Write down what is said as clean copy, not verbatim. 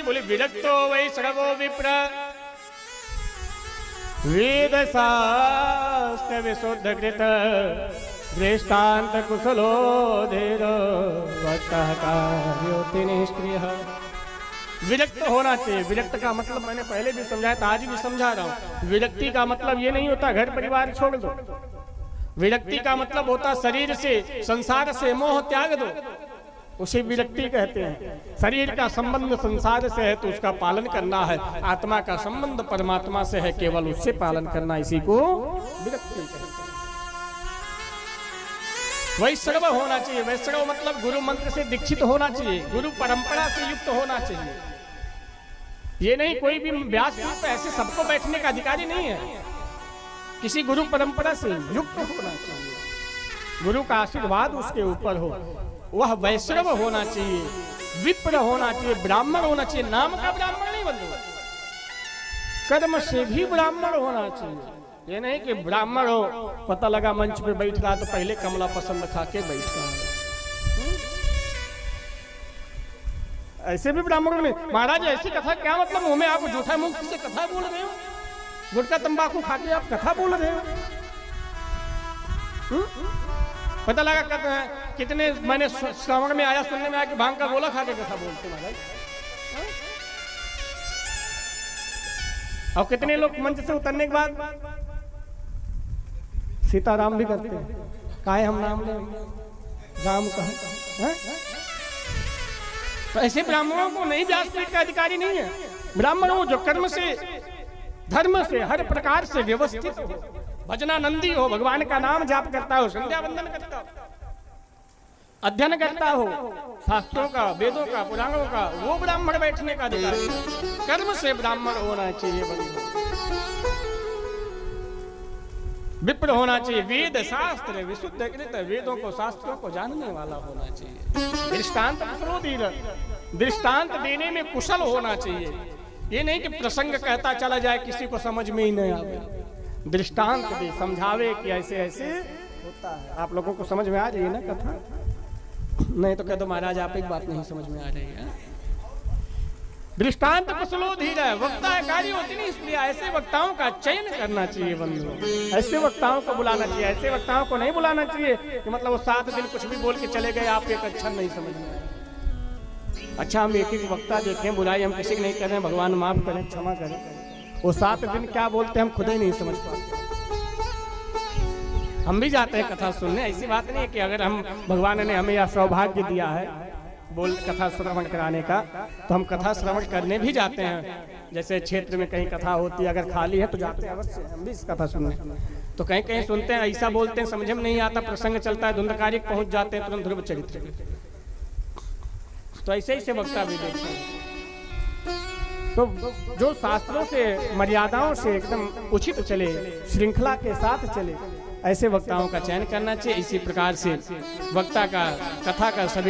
बोले विरक्तो वै सर्वो विप्र वेद शास्त्र विशुद्ध कृत दृष्टांत कुशलो धीर वक्तः कार्योति निष्क्रियः। विरक्त होना चाहिए। विरक्त का मतलब मैंने पहले भी समझाया था, आज भी समझा रहा हूं। विरक्ति का मतलब ये नहीं होता घर परिवार छोड़ दो। विरक्ति का मतलब होता शरीर से, संसार से मोह त्याग दो, उसे विरक्ति कहते हैं। शरीर का संबंध संसार से है तो उसका पालन करना है, आत्मा का संबंध परमात्मा से है, केवल उससे पालन करना, इसी को विरक्ति कहते हैं। वैष्णव होना चाहिए। वैष्णव मतलब गुरु मंत्र से दीक्षित होना चाहिए, गुरु परंपरा से युक्त होना चाहिए। ये नहीं कोई भी व्यासपीठ पे ऐसे सबको बैठने का अधिकारी नहीं है, किसी गुरु परंपरा से युक्त होना चाहिए, गुरु का आशीर्वाद उसके ऊपर हो, वह वैष्णव होना चाहिए, विप्र होना चाहिए, ब्राह्मण होना चाहिए। नाम का ब्राह्मण नहीं बंधु, कर्म से भी ब्राह्मण होना चाहिए। ये नहीं कि ब्राह्मण हो, पता लगा मंच पे बैठ रहा तो पहले कमला पसंद खा के बैठ रहा है। ऐसे भी ब्राह्मण में महाराज ऐसी कथा क्या मतलब, मुंह में आप जूठा मुंह से कथा बोल रहे हो, गुटखा तंबाकू खा के आप कथा बोल रहे हो। पता लगा कहते हैं कितने, मैंने श्रावण में आया सुनने में आया कि भांग का गोला खा के कथा बोलते महाराज। और कितने लोग मंच से उतरने के बाद सीताराम भी करते हैं, काहे हम नाम ले राम कहा। तो ऐसे ब्राह्मणों को नहीं व्यासपीठ का अधिकारी नहीं है। ब्राह्मण हो जो कर्म से, धर्म से, हर प्रकार से व्यवस्थित हो, भजनानंदी हो, भगवान का नाम जाप करता हो, संध्या वंदन करता हो, अध्ययन करता हो शास्त्रों का, वेदों का, पुराणों का, वो ब्राह्मण बैठने का अधिकारी। कर्म से ब्राह्मण होना चाहिए, विप्र होना चाहिए, वेद शास्त्र विशुद्ध कृत, वेदों को शास्त्रों को जानने वाला होना चाहिए। दृष्टांत कुशलो धीर, दृष्टांत देने में कुशल होना चाहिए। ये नहीं कि प्रसंग कहता चला जाए, किसी को समझ में ही नहीं आवे, दृष्टांत दे, समझावे कि ऐसे ऐसे होता है। आप लोगों को समझ में आ रही है ना कथा? नहीं तो कह दो महाराज आप एक बात नहीं समझ में आ रही है। दृष्टांत कुशलो धीर है, वक्ता कार्य होती नहीं, इसलिए ऐसे वक्ताओं का चयन करना चाहिए बंधु। ऐसे वक्ताओं को बुलाना चाहिए, ऐसे वक्ताओं को नहीं बुलाना चाहिए कि मतलब वो 7 दिन कुछ भी बोल के चले गए, आप एक अच्छा नहीं समझ में आया। अच्छा हम एक एक वक्ता देखें, बुराई हम किसी की नहीं कर रहे हैं, भगवान माफ करें, क्षमा करें। वो 7 दिन क्या बोलते हैं हम खुद ही नहीं समझ पाते। हम भी जाते हैं कथा सुनने, ऐसी बात नहीं है कि अगर हम, भगवान ने हमें यह सौभाग्य दिया है बोल कथा श्रवण कराने का, तो हम कथा श्रवण करने भी जाते हैं। जैसे क्षेत्र में कहीं कथा होती है, अगर खाली है तो जाते हैं अवश्य हम भी इस कथा सुनने। तो कहीं कहीं सुनते हैं, ऐसा बोलते हैं समझ में नहीं आता, प्रसंग चलता है, धुंधकारी पहुंच जाते हैं तुरंत ध्रुव चरित्र। तो ऐसे ही से वक्ता भी देखते हैं। तो जो शास्त्रों से, मर्यादाओं से एकदम उचित चले, श्रृंखला के साथ चले, ऐसे वक्ताओं का चयन करना चाहिए। इसी प्रकार से वक्ता का, कथा का सभी